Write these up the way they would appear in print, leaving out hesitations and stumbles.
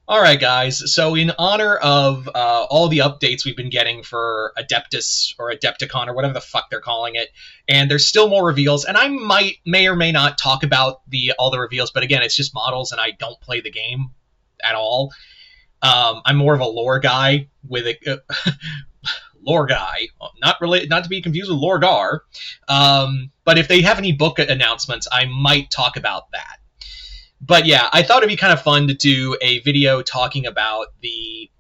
All right, guys. So, in honor of all the updates we've been getting for Adeptus or Adepticon or whatever the fuck they're calling it, and there's still more reveals, and I may or may not talk about all the reveals, but again, it's just models, and I don't play the game at all. I'm more of a lore guy with a lore guy, not to be confused with Lorgar. But if they have any book announcements, I might talk about that. But yeah, I thought it'd be kind of fun to do a video talking about the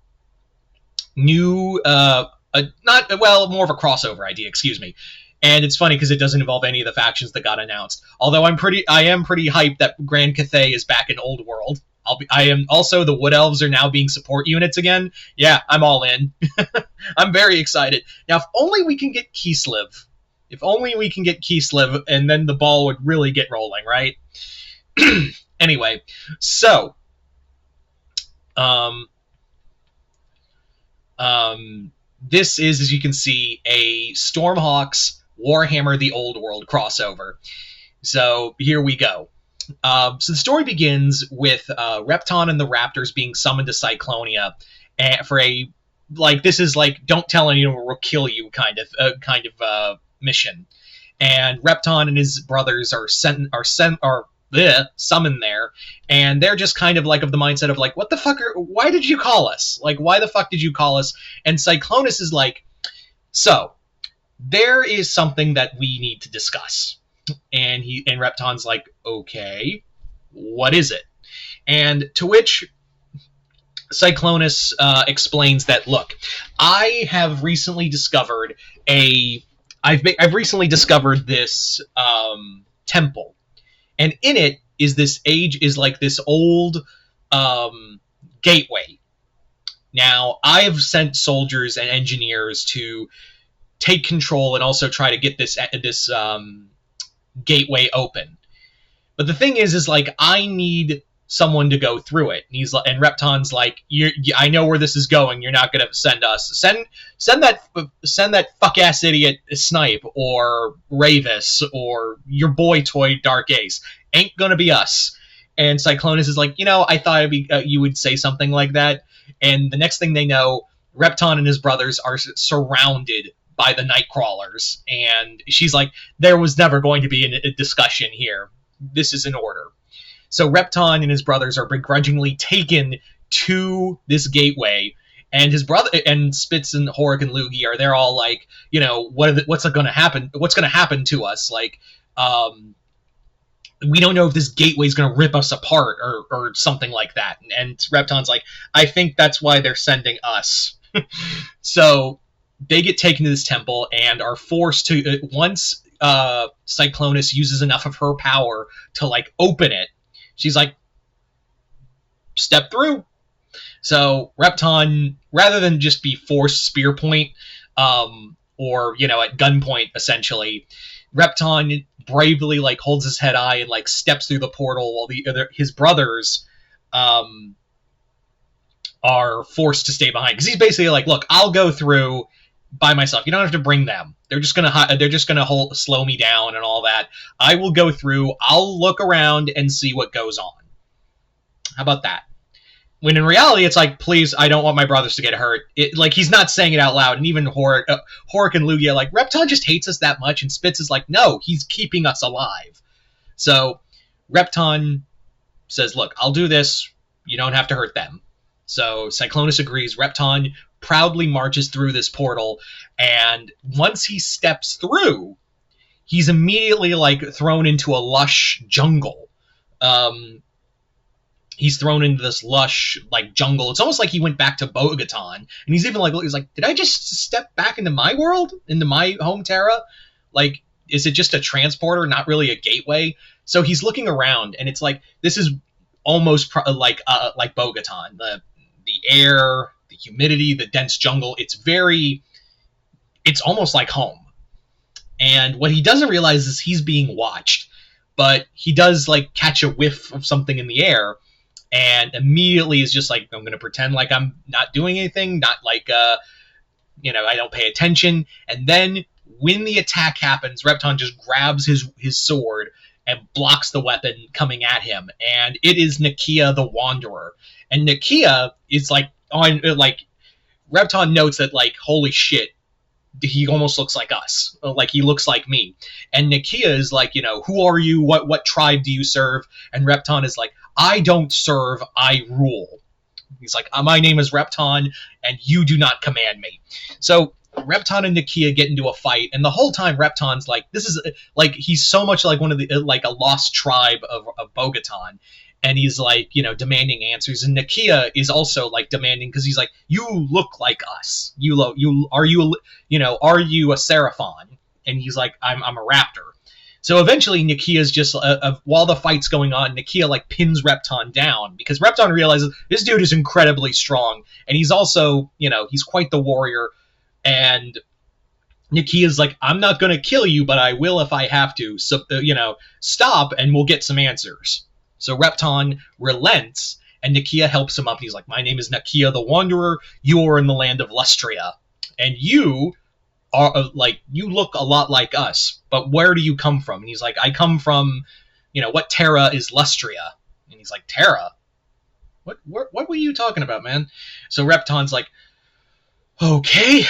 new, more of a crossover idea, excuse me. And it's funny because it doesn't involve any of the factions that got announced. Although I am pretty hyped that Grand Cathay is back in Old World. I am also, the Wood Elves are now being support units again. Yeah, I'm all in. I'm very excited. Now, if only we can get Kislev. If only we can get Kislev, and then the ball would really get rolling, right? Anyway, so this is, as you can see, a Stormhawks Warhammer the Old World crossover. So here we go. So the story begins with Repton and the Raptors being summoned to Cyclonia for a, like, this is like, don't tell anyone or we'll kill you kind of mission. And Repton and his brothers are summoned there, and they're just kind of like of the mindset of like, what the fuck why did you call us? Like, why the fuck did you call us? And Cyclonus is like, so there is something that we need to discuss. And Repton's like, okay, what is it? And to which Cyclonus explains that, look, I've recently discovered this temple, and in it is this old gateway. Now, I've sent soldiers and engineers to take control and also try to get this gateway open. But the thing is like, I need someone to go through it. And Repton's like, I know where this is going. You're not going to send us. Send that fuck ass idiot Snipe or Ravis or your boy toy Dark Ace. Ain't gonna be us. And Cyclonus is like, I thought you would say something like that. And the next thing they know, Repton and his brothers are surrounded by the Nightcrawlers, and she's like, there was never going to be a discussion here. This is in order. So Repton and his brothers are begrudgingly taken to this gateway, and his brother and Spitz and Horik and Lugi are there all like, what's going to happen? What's going to happen to us? Like, we don't know if this gateway is going to rip us apart or something like that. And Repton's like, I think that's why they're sending us. So they get taken to this temple and are forced to, once Cyclonus uses enough of her power to like open it, she's like, step through. So Repton, rather than just be forced spear point, or at gunpoint essentially, Repton bravely like holds his head high and like steps through the portal while his brothers are forced to stay behind, because he's basically like, look, I'll go through by myself. You don't have to bring them. They're just gonna slow me down and all that. I will go through. I'll look around and see what goes on. How about that? When in reality, it's like, please, I don't want my brothers to get hurt. Like, he's not saying it out loud, and even Horik and Lugi are like, Repton just hates us that much, and Spitz is like, no, he's keeping us alive. So Repton says, look, I'll do this. You don't have to hurt them. So Cyclonus agrees. Repton proudly marches through this portal, and once he steps through, he's immediately like thrown into a lush jungle. He's thrown into this lush like jungle. It's almost like he went back to Bo-Katan, and he's even like, did I just step back into my world, into my home Terra? Like, is it just a transporter, not really a gateway? So he's looking around, and it's like, this is almost like Bo-Katan. The air, the humidity, the dense jungle. It's almost like home. And what he doesn't realize is he's being watched, but he does like catch a whiff of something in the air, and immediately is just like, I'm going to pretend like I'm not doing anything, not like, I don't pay attention. And then when the attack happens, Repton just grabs his sword and blocks the weapon coming at him, and it is Nakia the Wanderer. And Nakia is like on like Repton notes that like holy shit, he almost looks like us, like he looks like me. And Nakia is like, who are you? What tribe do you serve? And Repton is like, I don't serve, I rule. He's like, my name is Repton, and you do not command me. So Repton and Nakia get into a fight, and the whole time Repton's like, this is like he's so much like one of the like a lost tribe of Bogotan, and he's like demanding answers. And Nakia is also like demanding because he's like, you look like us. Are you a Seraphon? And he's like, I'm a raptor. So eventually Nakia's just while the fight's going on, Nakia like pins Repton down because Repton realizes this dude is incredibly strong, and he's also he's quite the warrior. And Nakia's like, I'm not going to kill you, but I will if I have to. So, stop and we'll get some answers. So Repton relents, and Nakia helps him up. He's like, my name is Nakia the Wanderer. You are in the land of Lustria. And you are, you look a lot like us, but where do you come from? And he's like, I come from, what Terra is Lustria? And he's like, Terra? What were you talking about, man? So Repton's like, okay,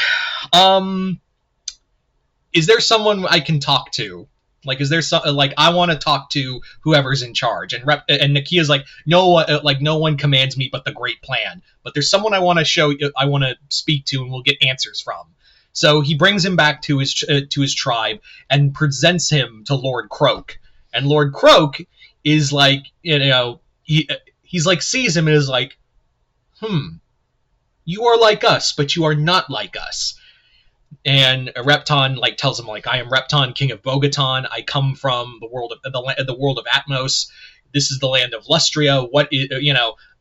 is there someone I can talk to? Like, is there I want to talk to whoever's in charge. And Nakia's like, no, no one commands me but the Great Plan. But there's someone I want to speak to, and we'll get answers from. So he brings him back to his tribe and presents him to Lord Croak. And Lord Croak is like, he's like sees him and is like, you are like us, but you are not like us. And Repton tells him I am Repton, king of Bogotan. I come from the world of the world of Atmos. This is the land of Lustria.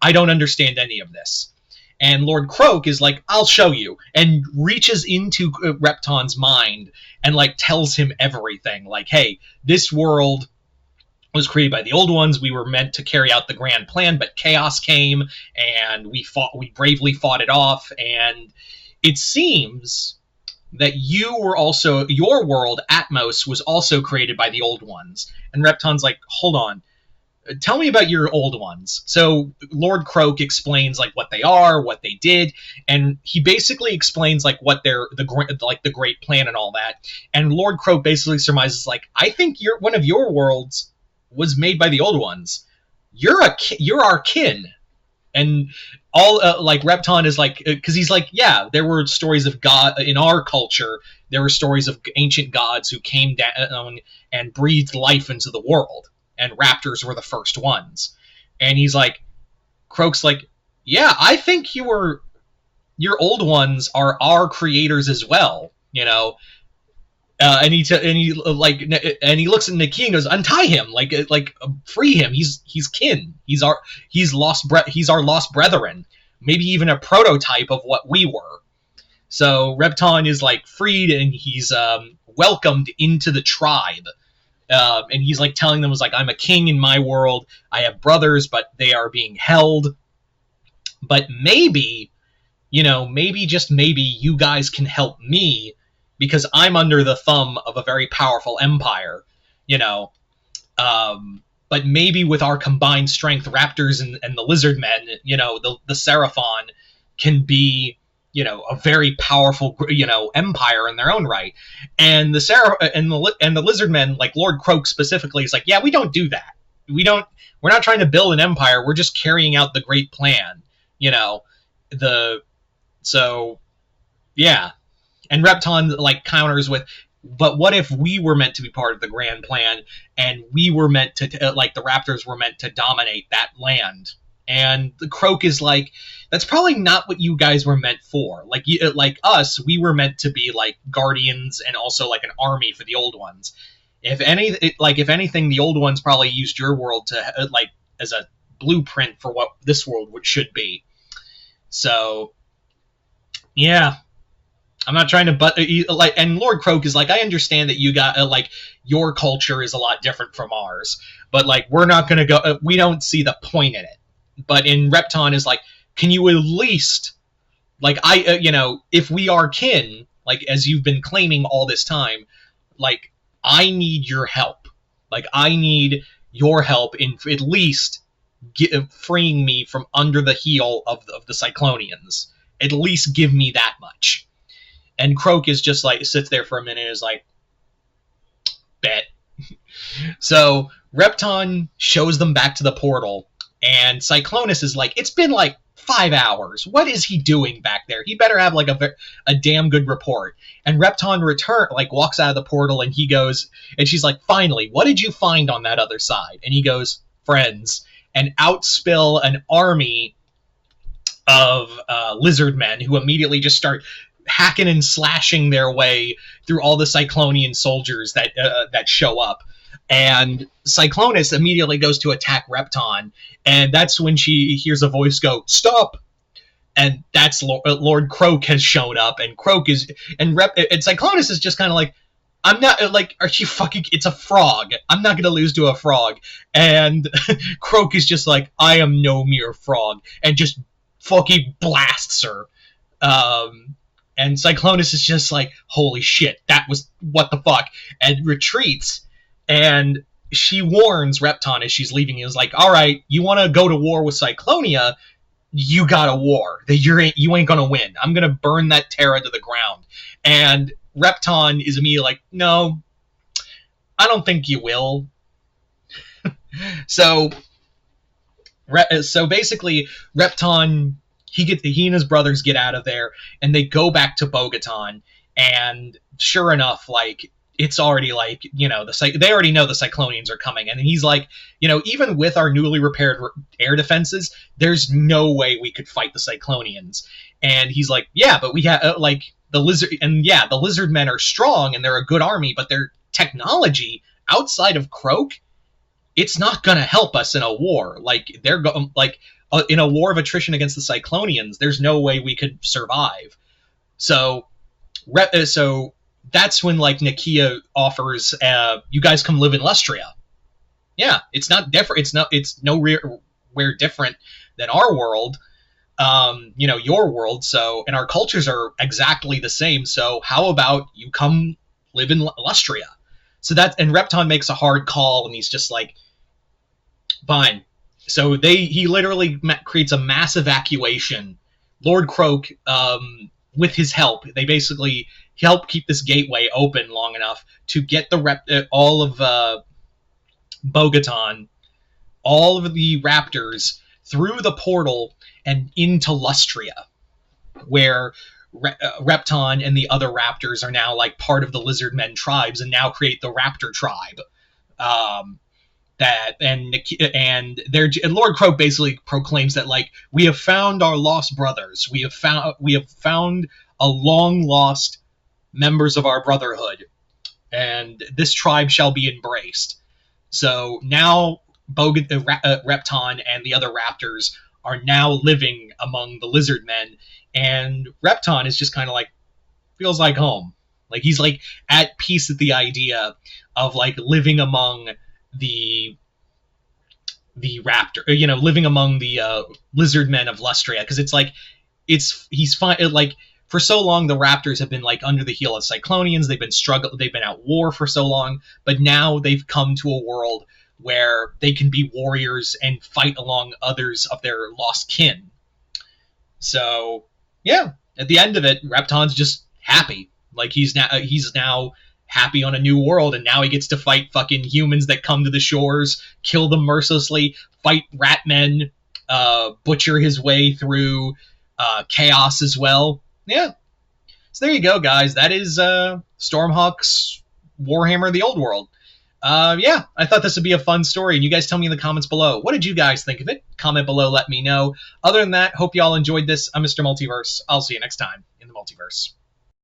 I don't understand any of this. And Lord Croak is like, I'll show you, and reaches into Repton's mind and tells him everything. Like, hey, this world was created by the old ones. We were meant to carry out the grand plan, but chaos came, and we bravely fought it off. And it seems that your world, Atmos, was also created by the old ones. And Repton's like, hold on, tell me about your old ones. So Lord Croak explains what they are, what they did, and he basically explains what the great plan and all that. And Lord Croak basically surmises I think one of your worlds was made by the old ones. You're our kin. And all Repton is because he's yeah, there were stories of God in our culture. There were stories of ancient gods who came down and breathed life into the world, and raptors were the first ones. And he's Croak's yeah, I think your old ones are our creators as well, and he looks at Nakia and goes, untie him, free him. He's kin. He's our lost brethren. Maybe even a prototype of what we were. So Repton is freed, and he's welcomed into the tribe. And he's telling them, I'm a king in my world. I have brothers, but they are being held. But maybe, just maybe you guys can help me, because I'm under the thumb of a very powerful empire, but maybe with our combined strength, raptors and the lizard men, the Seraphon can be, a very powerful, empire in their own right. And the lizard men, Lord Croak specifically, is yeah, we don't do that. We're not trying to build an empire. We're just carrying out the great plan, so yeah. And Repton counters with, but what if we were meant to be part of the grand plan, and we were meant to the raptors were meant to dominate that land? And the Croak is that's probably not what you guys were meant for. Us, we were meant to be guardians and also an army for the old ones. If anything, the old ones probably used your world to as a blueprint for what this world should be. So yeah. I'm not trying to, and Lord Croak is I understand that you got, your culture is a lot different from ours, but, we're not going to go, we don't see the point in it. But in Repton is can you at least, if we are kin, as you've been claiming all this time, I need your help. Like, I need your help in at least freeing me from under the heel of the Cyclonians. At least give me that much. And Croak is just like, sits there for a minute and is like, bet. So Repton shows them back to the portal, and Cyclonus is like, it's been like 5 hours. What is he doing back there? He better have like a damn good report. And Repton walks out of the portal, and he goes, and she's like, finally, what did you find on that other side? And he goes, friends. And outspill an army of lizard men who immediately just start hacking and slashing their way through all the Cyclonian soldiers that show up. And Cyclonus immediately goes to attack Repton, and that's when she hears a voice go, stop! And that's Lord Croak has shown up, and Cyclonus is just kind of like, I'm not, like, are you fucking, it's a frog. I'm not gonna lose to a frog. And Croak is just like, I am no mere frog, and just fucking blasts her. And Cyclonus is just like, holy shit, that was, what the fuck, and retreats. And she warns Repton as she's leaving. He was like, all right, you want to go to war with Cyclonia, you got a war. You ain't gonna win. I'm gonna burn that Terra to the ground. And Repton is immediately like, no, I don't think you will. So basically, Repton, he and his brothers get out of there, and they go back to Bogotan, and sure enough, like, it's already like, you know, they already know the Cyclonians are coming, and he's like, you know, even with our newly repaired air defenses, there's no way we could fight the Cyclonians. And he's like, yeah, but we have the lizard men are strong and they're a good army, but their technology outside of Croak, it's not gonna help us in a war. Like, in a war of attrition against the Cyclonians, there's no way we could survive. So that's when, like, Nakia offers, you guys come live in Lustria. Yeah, it's not different. It's nowhere different than our world, your world. So, and our cultures are exactly the same. So how about you come live in Lustria? So and Repton makes a hard call, and he's just like, fine. So he literally creates a mass evacuation. Lord Croak, with his help, they basically help keep this gateway open long enough to get all of Bogotan, all of the raptors, through the portal and into Lustria, where Repton and the other raptors are now like part of the lizard men tribes, and now create the Raptor tribe. And Lord Croak basically proclaims that, like, we have found our lost brothers. We have found a long lost members of our brotherhood, and this tribe shall be embraced. So now Repton and the other raptors are now living among the lizard men, and Repton is just kind of like, feels like home. Like, he's like at peace with the idea of like living among the raptor, living among the lizard men of Lustria, because it's like he's fine. Like, for so long, the raptors have been like under the heel of Cyclonians. They've been at war for so long, but now they've come to a world where they can be warriors and fight along others of their lost kin. So yeah, at the end of it, Repton's just happy. Like, he's now happy on a new world, and now he gets to fight fucking humans that come to the shores, kill them mercilessly, fight rat men, butcher his way through chaos as well. Yeah. So there you go, guys. That is Stormhawk's Warhammer the Old World. Yeah, I thought this would be a fun story, and you guys tell me in the comments below. What did you guys think of it? Comment below, let me know. Other than that, hope you all enjoyed this. I'm Mr. Multiverse. I'll see you next time in the Multiverse.